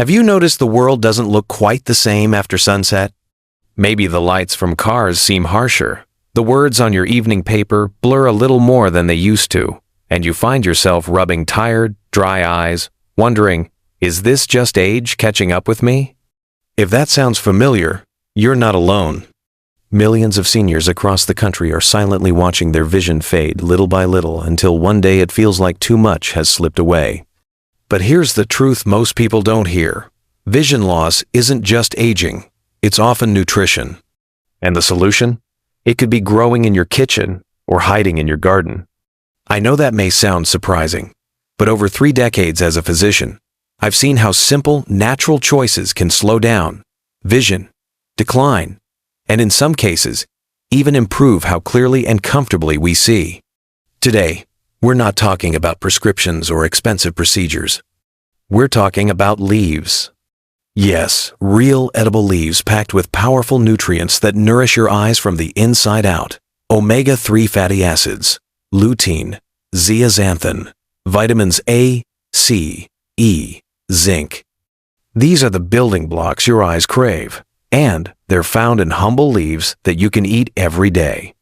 Have you noticed the world doesn't look quite the same after sunset? Maybe the lights from cars seem harsher, the words on your evening paper blur a little more than they used to, and you find yourself rubbing tired, dry eyes, wondering, is this just age catching up with me? If that sounds familiar, you're not alone. Millions of seniors across the country are silently watching their vision fade little by little until one day it feels like too much has slipped away. But here's the truth most people don't hear. Vision loss isn't just aging, it's often nutrition. And the solution? It could be growing in your kitchen or hiding in your garden. I know that may sound surprising, but over 3 decades as a physician, I've seen how simple, natural choices can slow down vision, decline, and in some cases, even improve how clearly and comfortably we see. Today, we're not talking about prescriptions or expensive procedures. We're talking about leaves. Yes, real edible leaves packed with powerful nutrients that nourish your eyes from the inside out. Omega-3 fatty acids, lutein, zeaxanthin, vitamins A, C, E, zinc. These are the building blocks your eyes crave, and they're found in humble leaves that you can eat every day.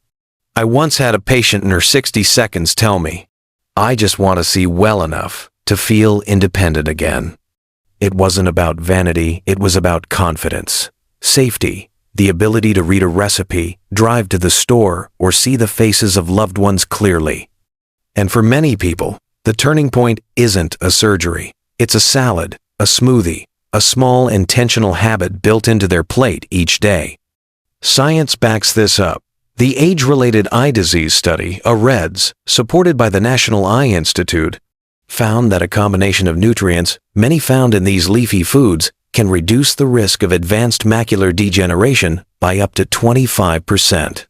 I once had a patient in her 60 seconds tell me, "I just want to see well enough to feel independent again." It wasn't about vanity, it was about confidence, safety, the ability to read a recipe, drive to the store, or see the faces of loved ones clearly. And for many people, the turning point isn't a surgery. It's a salad, a smoothie, a small intentional habit built into their plate each day. Science backs this up. The age-related eye disease study, AREDS, supported by the National Eye Institute, found that a combination of nutrients, many found in these leafy foods, can reduce the risk of advanced macular degeneration by up to 25%.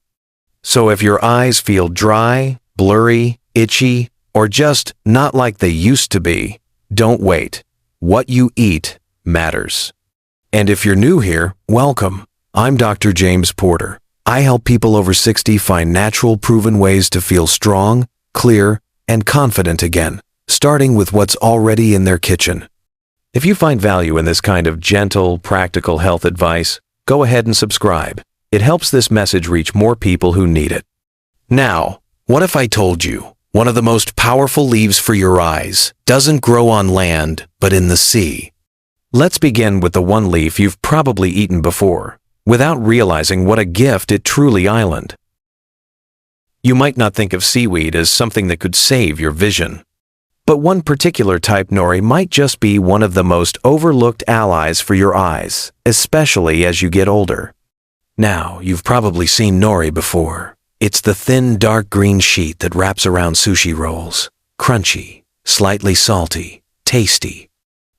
So if your eyes feel dry, blurry, itchy, or just not like they used to be, don't wait. What you eat matters. And if you're new here, welcome. I'm Dr. James Porter. I help people over 60 find natural, proven ways to feel strong, clear, and confident again, starting with what's already in their kitchen. If you find value in this kind of gentle, practical health advice, go ahead and subscribe. It helps this message reach more people who need it. Now, what if I told you one of the most powerful leaves for your eyes doesn't grow on land, but in the sea? Let's begin with the one leaf you've probably eaten before, without realizing what a gift it truly island. You might not think of seaweed as something that could save your vision. But one particular type nori might just be one of the most overlooked allies for your eyes, especially as you get older. Now, you've probably seen nori before. It's the thin, dark green sheet that wraps around sushi rolls. Crunchy, slightly salty, tasty.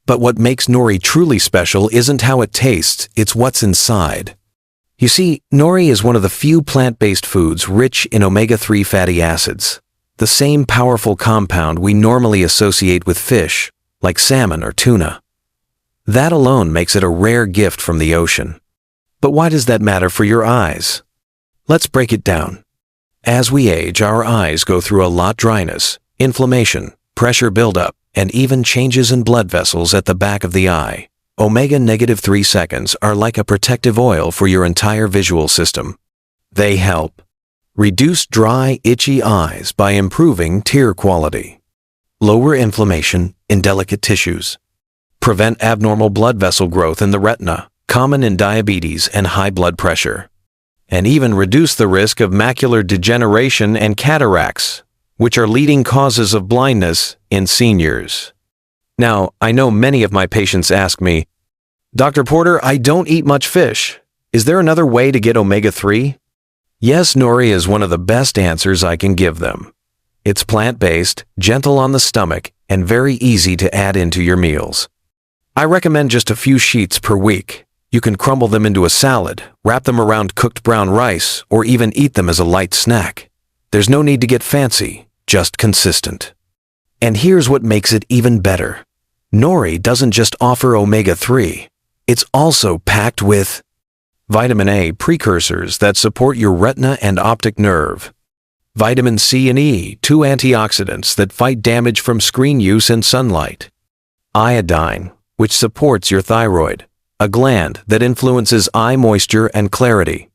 But what makes nori truly special isn't how it tastes, it's what's inside. You see, nori is one of the few plant-based foods rich in omega-3 fatty acids, the same powerful compound we normally associate with fish, like salmon or tuna. That alone makes it a rare gift from the ocean. But why does that matter for your eyes? Let's break it down. As we age, our eyes go through a lot of dryness, inflammation, pressure buildup, and even changes in blood vessels at the back of the eye. Omega-3 seconds are like a protective oil for your entire visual system. They help reduce dry, itchy eyes by improving tear quality, lower inflammation in delicate tissues, prevent abnormal blood vessel growth in the retina, common in diabetes and high blood pressure, and even reduce the risk of macular degeneration and cataracts, which are leading causes of blindness in seniors. Now, I know many of my patients ask me, "Dr. Porter, I don't eat much fish. Is there another way to get omega-3? Yes, nori is one of the best answers I can give them. It's plant-based, gentle on the stomach, and very easy to add into your meals. I recommend just a few sheets per week. You can crumble them into a salad, wrap them around cooked brown rice, or even eat them as a light snack. There's no need to get fancy, just consistent. And here's what makes it even better. Nori doesn't just offer omega-3. It's also packed with vitamin A precursors that support your retina and optic nerve, vitamin C and E, 2 antioxidants that fight damage from screen use and sunlight, iodine, which supports your thyroid, a gland that influences eye moisture and clarity,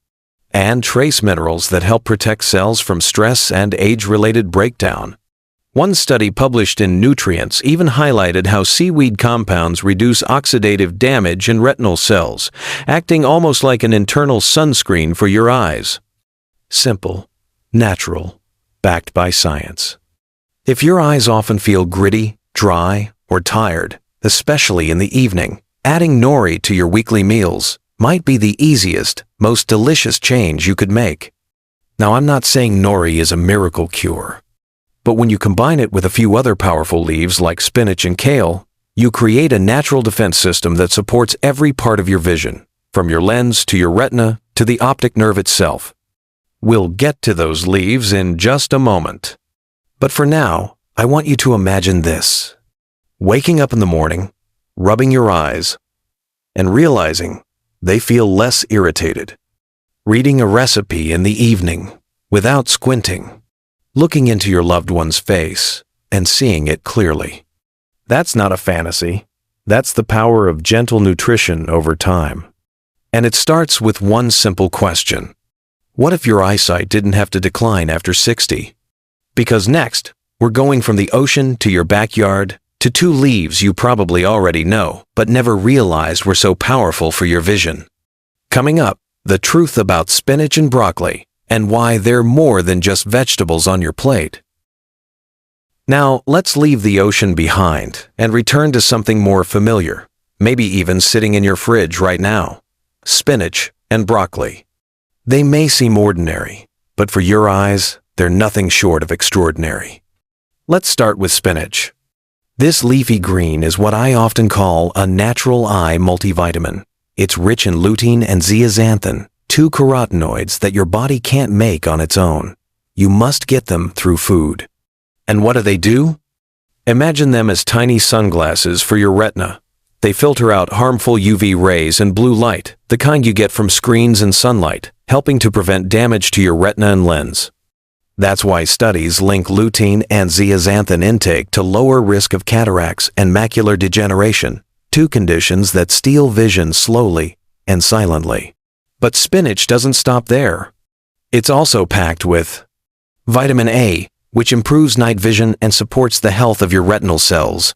and trace minerals that help protect cells from stress and age-related breakdown. One study published in Nutrients even highlighted how seaweed compounds reduce oxidative damage in retinal cells, acting almost like an internal sunscreen for your eyes. Simple, natural, backed by science. If your eyes often feel gritty, dry, or tired, especially in the evening, adding Nori to your weekly meals might be the easiest, most delicious change you could make. Now, I'm not saying Nori is a miracle cure, but when you combine it with a few other powerful leaves like spinach and kale, you create a natural defense system that supports every part of your vision, from your lens to your retina to the optic nerve itself. We'll get to those leaves in just a moment. But for now, I want you to imagine this: waking up in the morning, rubbing your eyes, and realizing they feel less irritated. Reading a recipe in the evening without squinting. Looking into your loved one's face and seeing it clearly. That's not a fantasy. That's the power of gentle nutrition over time. And it starts with one simple question. What if your eyesight didn't have to decline after 60? Because next, we're going from the ocean to your backyard to two leaves you probably already know, but never realized were so powerful for your vision. Coming up, the truth about spinach and broccoli, and why they're more than just vegetables on your plate. Now, let's leave the ocean behind and return to something more familiar, maybe even sitting in your fridge right now. Spinach and broccoli. They may seem ordinary, but for your eyes, they're nothing short of extraordinary. Let's start with spinach. This leafy green is what I often call a natural eye multivitamin. It's rich in lutein and zeaxanthin, two carotenoids that your body can't make on its own. You must get them through food. And what do? Imagine them as tiny sunglasses for your retina. They filter out harmful UV rays and blue light, the kind you get from screens and sunlight, helping to prevent damage to your retina and lens. That's why studies link lutein and zeaxanthin intake to lower risk of cataracts and macular degeneration, two conditions that steal vision slowly and silently. But spinach doesn't stop there. It's also packed with vitamin A, which improves night vision and supports the health of your retinal cells.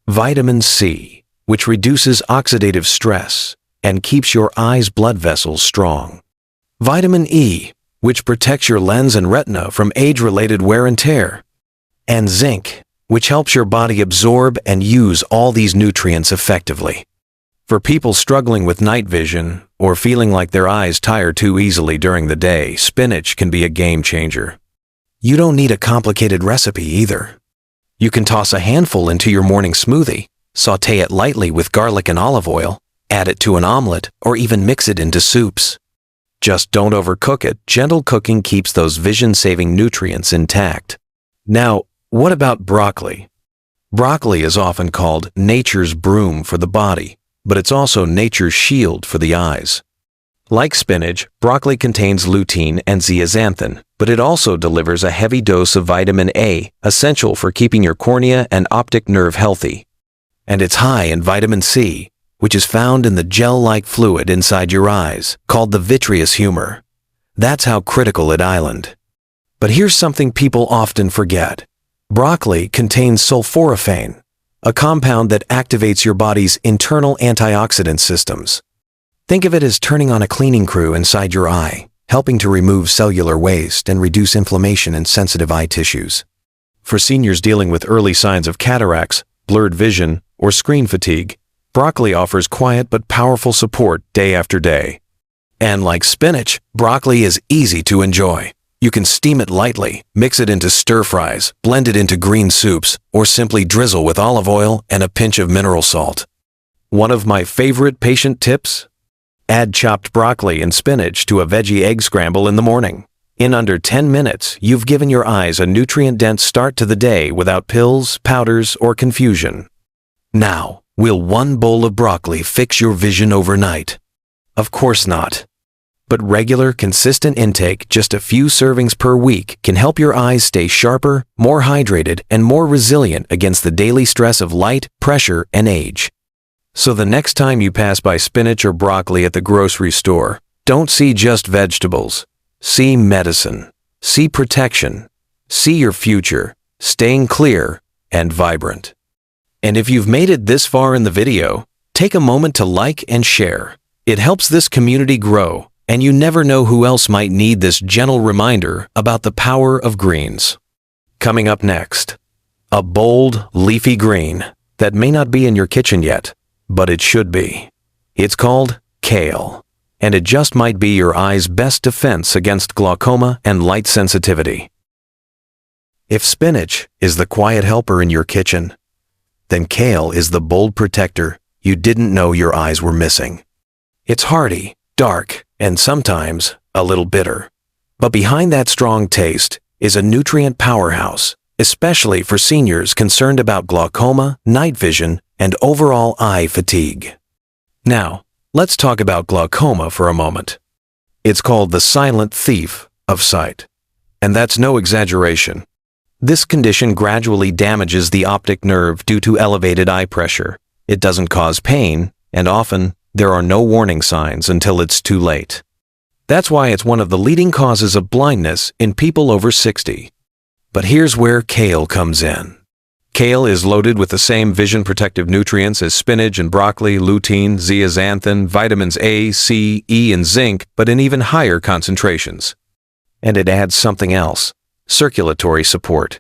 Vitamin C, which reduces oxidative stress and keeps your eyes' blood vessels strong. Vitamin E, which protects your lens and retina from age-related wear and tear. And zinc, which helps your body absorb and use all these nutrients effectively. For people struggling with night vision or feeling like their eyes tire too easily during the day, spinach can be a game changer. You don't need a complicated recipe either. You can toss a handful into your morning smoothie, saute it lightly with garlic and olive oil, add it to an omelet, or even mix it into soups. Just don't overcook it. Gentle cooking keeps those vision-saving nutrients intact. Now, what about broccoli? Broccoli is often called nature's broom for the body, but it's also nature's shield for the eyes. Like spinach, broccoli contains lutein and zeaxanthin, but it also delivers a heavy dose of vitamin A, essential for keeping your cornea and optic nerve healthy. And it's high in vitamin C, which is found in the gel-like fluid inside your eyes, called the vitreous humor. That's how critical it is. But here's something people often forget. Broccoli contains sulforaphane, a compound that activates your body's internal antioxidant systems. Think of it as turning on a cleaning crew inside your eye, helping to remove cellular waste and reduce inflammation in sensitive eye tissues. For seniors dealing with early signs of cataracts, blurred vision, or screen fatigue, broccoli offers quiet but powerful support day after day. And like spinach, broccoli is easy to enjoy. You can steam it lightly, mix it into stir-fries, blend it into green soups, or simply drizzle with olive oil and a pinch of mineral salt. One of my favorite patient tips? Add chopped broccoli and spinach to a veggie egg scramble in the morning. In under 10 minutes, you've given your eyes a nutrient-dense start to the day without pills, powders, or confusion. Now, will one bowl of broccoli fix your vision overnight? Of course not. But regular, consistent intake, just a few servings per week, can help your eyes stay sharper, more hydrated, and more resilient against the daily stress of light, pressure, and age. So the next time you pass by spinach or broccoli at the grocery store, don't see just vegetables. See medicine. See protection. See your future, staying clear and vibrant. And if you've made it this far in the video, take a moment to like and share. It helps this community grow, and you never know who else might need this gentle reminder about the power of greens. Coming up next, a bold, leafy green that may not be in your kitchen yet, but it should be. It's called kale, and it just might be your eye's best defense against glaucoma and light sensitivity. If spinach is the quiet helper in your kitchen, then kale is the bold protector you didn't know your eyes were missing. It's hearty, dark, and sometimes a little bitter. But behind that strong taste is a nutrient powerhouse, especially for seniors concerned about glaucoma, night vision, and overall eye fatigue. Now, let's talk about glaucoma for a moment. It's called the silent thief of sight. And that's no exaggeration. This condition gradually damages the optic nerve due to elevated eye pressure. It doesn't cause pain, and often there are no warning signs until it's too late. That's why it's one of the leading causes of blindness in people over 60. But here's where kale comes in. Kale is loaded with the same vision protective nutrients as spinach and broccoli, lutein, zeaxanthin, vitamins A, C, E, and zinc, but in even higher concentrations. And it adds something else: circulatory support.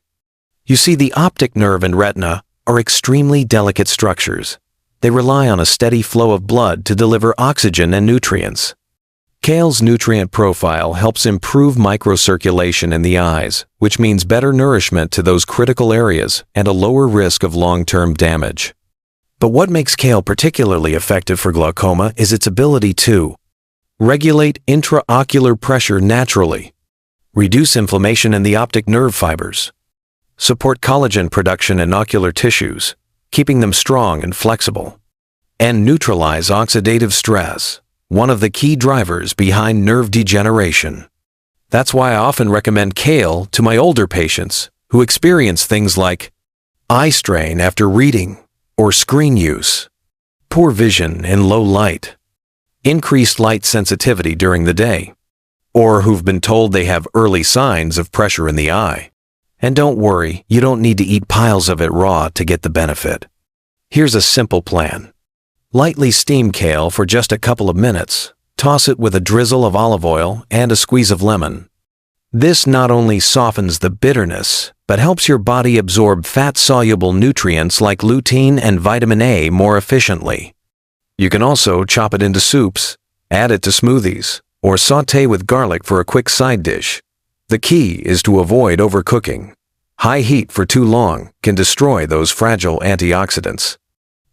You see, the optic nerve and retina are extremely delicate structures. They rely on a steady flow of blood to deliver oxygen and nutrients. Kale's nutrient profile helps improve microcirculation in the eyes, which means better nourishment to those critical areas and a lower risk of long-term damage. But what makes kale particularly effective for glaucoma is its ability to regulate intraocular pressure naturally, reduce inflammation in the optic nerve fibers, support collagen production in ocular tissues, keeping them strong and flexible, and neutralize oxidative stress, one of the key drivers behind nerve degeneration. That's why I often recommend kale to my older patients who experience things like eye strain after reading or screen use, poor vision in low light, increased light sensitivity during the day, or who've been told they have early signs of pressure in the eye. And don't worry, you don't need to eat piles of it raw to get the benefit. Here's a simple plan. Lightly steam kale for just a couple of minutes. Toss it with a drizzle of olive oil and a squeeze of lemon. This not only softens the bitterness, but helps your body absorb fat-soluble nutrients like lutein and vitamin A more efficiently. You can also chop it into soups, add it to smoothies, or sauté with garlic for a quick side dish. The key is to avoid overcooking. High heat for too long can destroy those fragile antioxidants.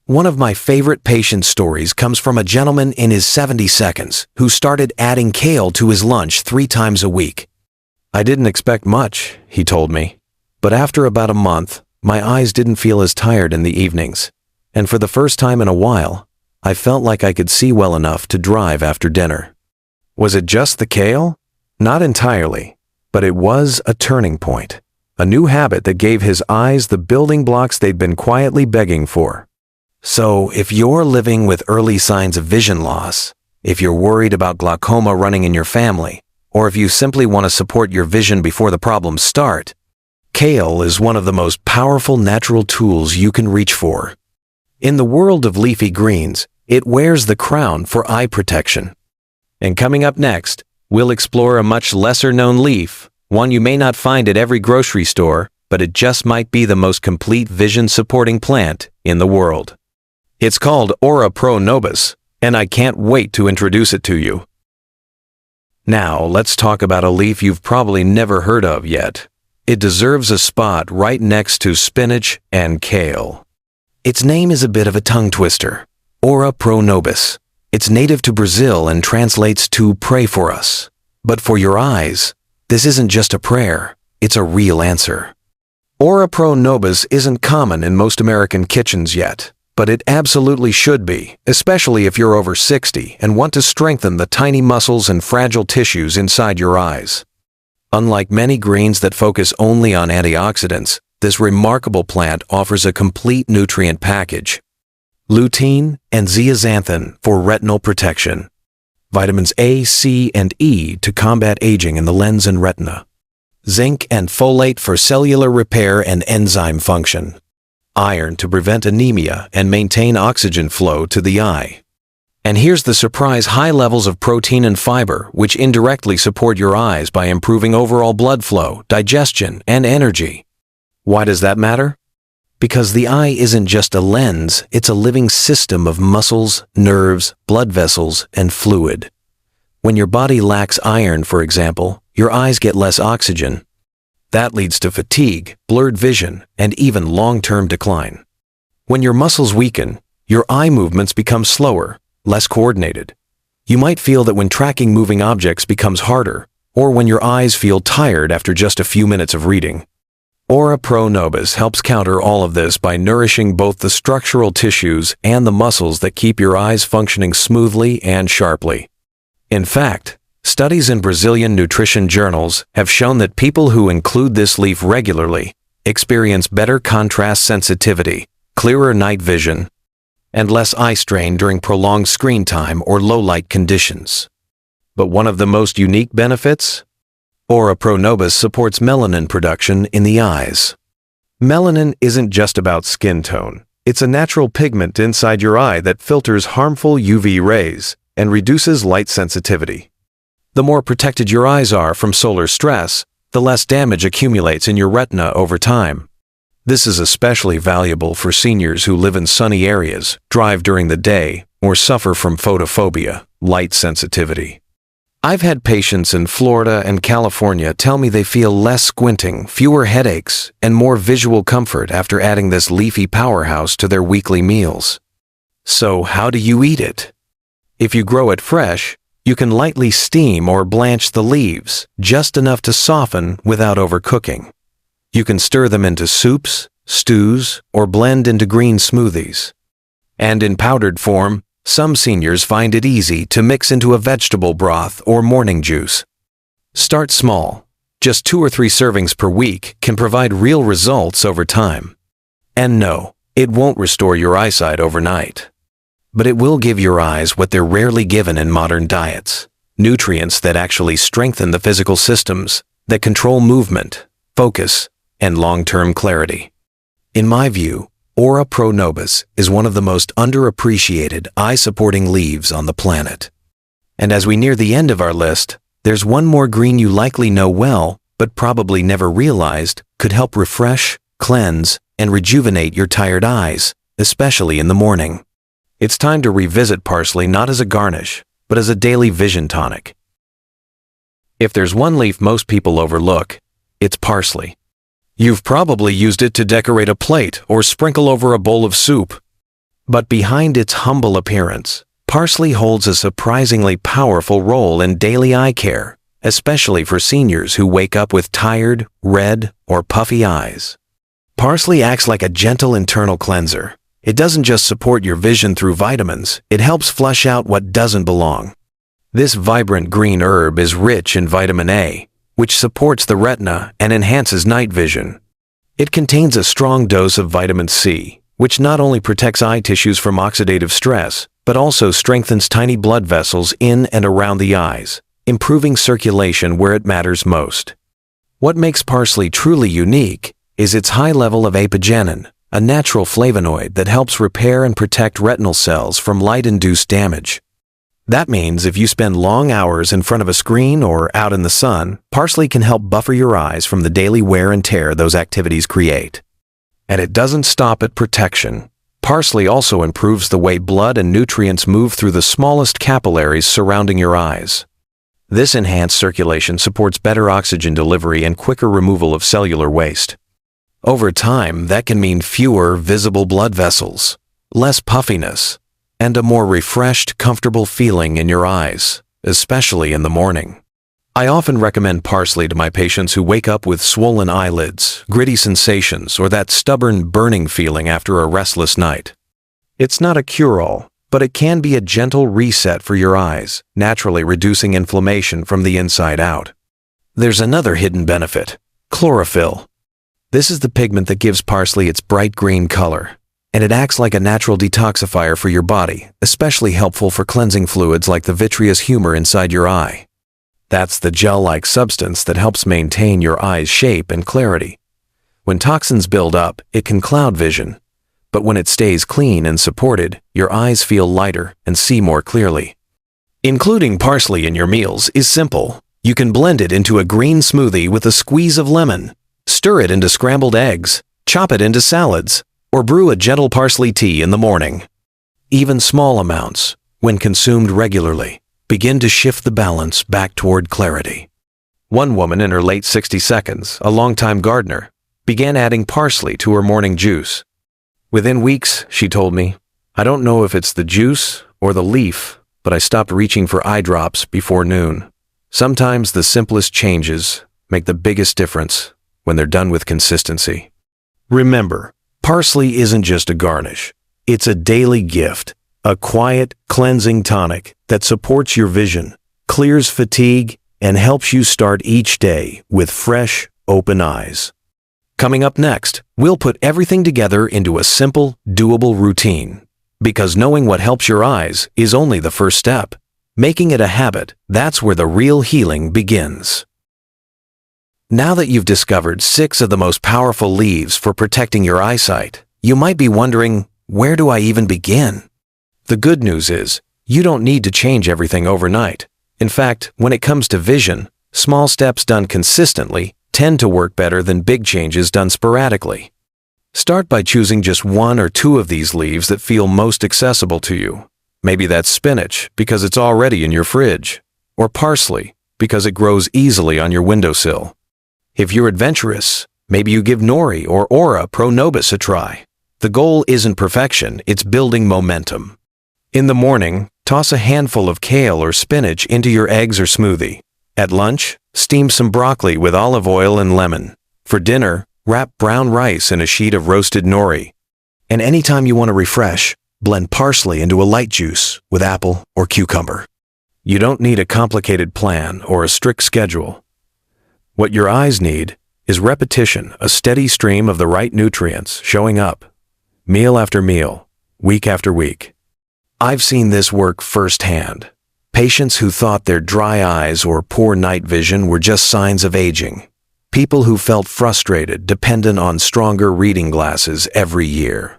One of my favorite patient stories comes from a gentleman in his 70s who started adding kale to his lunch 3 times a week. I didn't expect much, he told me, but after about a month, my eyes didn't feel as tired in the evenings, and for the first time in a while, I felt like I could see well enough to drive after dinner. Was it just the kale? Not entirely, but it was a turning point, a new habit that gave his eyes the building blocks they'd been quietly begging for. So, if you're living with early signs of vision loss, if you're worried about glaucoma running in your family, or if you simply want to support your vision before the problems start, kale is one of the most powerful natural tools you can reach for. In the world of leafy greens, it wears the crown for eye protection. And coming up next, we'll explore a much lesser-known leaf, one you may not find at every grocery store, but it just might be the most complete vision-supporting plant in the world. It's called Aura Pro Nobis, and I can't wait to introduce it to you. Now, let's talk about a leaf you've probably never heard of yet. It deserves a spot right next to spinach and kale. Its name is a bit of a tongue twister, Aura Pro Nobis. It's native to Brazil and translates to pray for us. But for your eyes, this isn't just a prayer, it's a real answer. Aura Pro Nobis isn't common in most American kitchens yet, but it absolutely should be, especially if you're over 60 and want to strengthen the tiny muscles and fragile tissues inside your eyes. Unlike many greens that focus only on antioxidants, this remarkable plant offers a complete nutrient package. lutein, and zeaxanthin for retinal protection, vitamins A, C, and E to combat aging in the lens and retina, zinc and folate for cellular repair and enzyme function, iron to prevent anemia and maintain oxygen flow to the eye. And here's the surprise: high levels of protein and fiber, which indirectly support your eyes by improving overall blood flow, digestion, and energy. Why does that matter? Because the eye isn't just a lens, it's a living system of muscles, nerves, blood vessels, and fluid. When your body lacks iron, for example, your eyes get less oxygen. That leads to fatigue, blurred vision, and even long-term decline. When your muscles weaken, your eye movements become slower, less coordinated. You might feel that when tracking moving objects becomes harder, or when your eyes feel tired after just a few minutes of reading. Aura Pro Nobis helps counter all of this by nourishing both the structural tissues and the muscles that keep your eyes functioning smoothly and sharply. In fact, studies in Brazilian nutrition journals have shown that people who include this leaf regularly experience better contrast sensitivity, clearer night vision, and less eye strain during prolonged screen time or low-light conditions. But one of the most unique benefits? Aura Pro Nobis supports melanin production in the eyes. Melanin isn't just about skin tone. It's a natural pigment inside your eye that filters harmful UV rays and reduces light sensitivity. The more protected your eyes are from solar stress, the less damage accumulates in your retina over time. This is especially valuable for seniors who live in sunny areas, drive during the day, or suffer from photophobia, light sensitivity. I've had patients in Florida and California tell me they feel less squinting, fewer headaches, and more visual comfort after adding this leafy powerhouse to their weekly meals. So how do you eat it? If you grow it fresh, you can lightly steam or blanch the leaves, just enough to soften without overcooking. You can stir them into soups, stews, or blend into green smoothies. And in powdered form, some seniors find it easy to mix into a vegetable broth or morning juice. Start small. Just 2 or 3 servings per week can provide real results over time. And no, it won't restore your eyesight overnight. But it will give your eyes what they're rarely given in modern diets: nutrients that actually strengthen the physical systems, that control movement, focus, and long-term clarity. In my view, Aura Pro Nobis is one of the most underappreciated eye-supporting leaves on the planet. And as we near the end of our list, there's one more green you likely know well, but probably never realized could help refresh, cleanse, and rejuvenate your tired eyes, especially in the morning. It's time to revisit parsley not as a garnish, but as a daily vision tonic. If there's one leaf most people overlook, it's parsley. You've probably used it to decorate a plate or sprinkle over a bowl of soup. But behind its humble appearance, parsley holds a surprisingly powerful role in daily eye care, especially for seniors who wake up with tired, red, or puffy eyes. Parsley acts like a gentle internal cleanser. It doesn't just support your vision through vitamins, it helps flush out what doesn't belong. This vibrant green herb is rich in vitamin A, which supports the retina and enhances night vision. It contains a strong dose of vitamin C, which not only protects eye tissues from oxidative stress, but also strengthens tiny blood vessels in and around the eyes, improving circulation where it matters most. What makes parsley truly unique is its high level of apigenin, a natural flavonoid that helps repair and protect retinal cells from light-induced damage. That means if you spend long hours in front of a screen or out in the sun, parsley can help buffer your eyes from the daily wear and tear those activities create. And it doesn't stop at protection. Parsley also improves the way blood and nutrients move through the smallest capillaries surrounding your eyes. This enhanced circulation supports better oxygen delivery and quicker removal of cellular waste. Over time, that can mean fewer visible blood vessels, less puffiness, and a more refreshed, comfortable feeling in your eyes, especially in the morning. I often recommend parsley to my patients who wake up with swollen eyelids, gritty sensations, or that stubborn burning feeling after a restless night. It's not a cure-all, but it can be a gentle reset for your eyes, naturally reducing inflammation from the inside out. There's another hidden benefit: chlorophyll. This is the pigment that gives parsley its bright green color. and it acts like a natural detoxifier for your body, especially helpful for cleansing fluids like the vitreous humor inside your eye. That's the gel-like substance that helps maintain your eye's shape and clarity. When toxins build up, it can cloud vision, but when it stays clean and supported, your eyes feel lighter and see more clearly. Including parsley in your meals is simple. You can blend it into a green smoothie with a squeeze of lemon, stir it into scrambled eggs, chop it into salads, or brew a gentle parsley tea in the morning. Even small amounts, when consumed regularly, begin to shift the balance back toward clarity. One woman in her late 60s, a longtime gardener, began adding parsley to her morning juice. Within weeks, she told me, "I don't know if it's the juice or the leaf, but I stopped reaching for eye drops before noon." Sometimes the simplest changes make the biggest difference when they're done with consistency. Remember, parsley isn't just a garnish. It's a daily gift, a quiet, cleansing tonic that supports your vision, clears fatigue, and helps you start each day with fresh, open eyes. Coming up next, we'll put everything together into a simple, doable routine. Because knowing what helps your eyes is only the first step. Making it a habit, that's where the real healing begins. Now that you've discovered 6 of the most powerful leaves for protecting your eyesight, you might be wondering, where do I even begin? The good news is, you don't need to change everything overnight. In fact, when it comes to vision, small steps done consistently tend to work better than big changes done sporadically. Start by choosing just 1 or 2 of these leaves that feel most accessible to you. Maybe that's spinach, because it's already in your fridge, or parsley, because it grows easily on your windowsill. If you're adventurous, maybe you give Nori or Aura Pro Nobis a try. The goal isn't perfection, it's building momentum. In the morning, toss a handful of kale or spinach into your eggs or smoothie. At lunch, steam some broccoli with olive oil and lemon. For dinner, wrap brown rice in a sheet of roasted nori. And anytime you want to refresh, blend parsley into a light juice with apple or cucumber. You don't need a complicated plan or a strict schedule. What your eyes need is repetition, a steady stream of the right nutrients showing up, meal after meal, week after week. I've seen this work firsthand. Patients who thought their dry eyes or poor night vision were just signs of aging. People who felt frustrated, dependent on stronger reading glasses every year.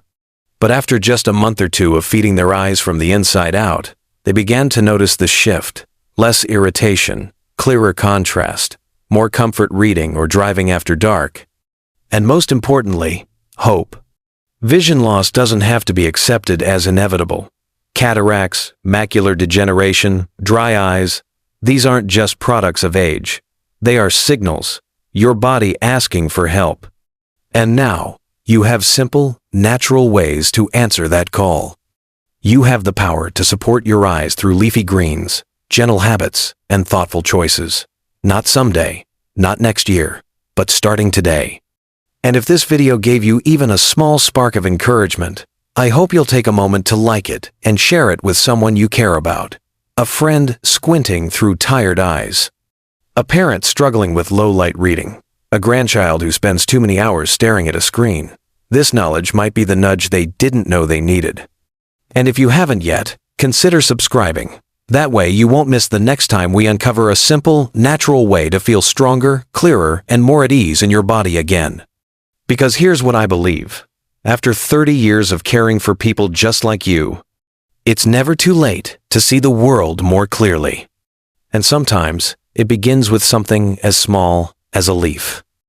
But after just a month or 2 of feeding their eyes from the inside out, they began to notice the shift, less irritation, clearer contrast, more comfort reading or driving after dark. And most importantly, hope. Vision loss doesn't have to be accepted as inevitable. Cataracts, macular degeneration, dry eyes, these aren't just products of age. They are signals, your body asking for help. And now, you have simple, natural ways to answer that call. You have the power to support your eyes through leafy greens, gentle habits, and thoughtful choices. Not someday, not next year, but starting today. And if this video gave you even a small spark of encouragement, I hope you'll take a moment to like it and share it with someone you care about. A friend squinting through tired eyes. A parent struggling with low-light reading. A grandchild who spends too many hours staring at a screen. This knowledge might be the nudge they didn't know they needed. And if you haven't yet, consider subscribing. That way you won't miss the next time we uncover a simple, natural way to feel stronger, clearer, and more at ease in your body again. Because here's what I believe. After 30 years of caring for people just like you, it's never too late to see the world more clearly. And sometimes it begins with something as small as a leaf.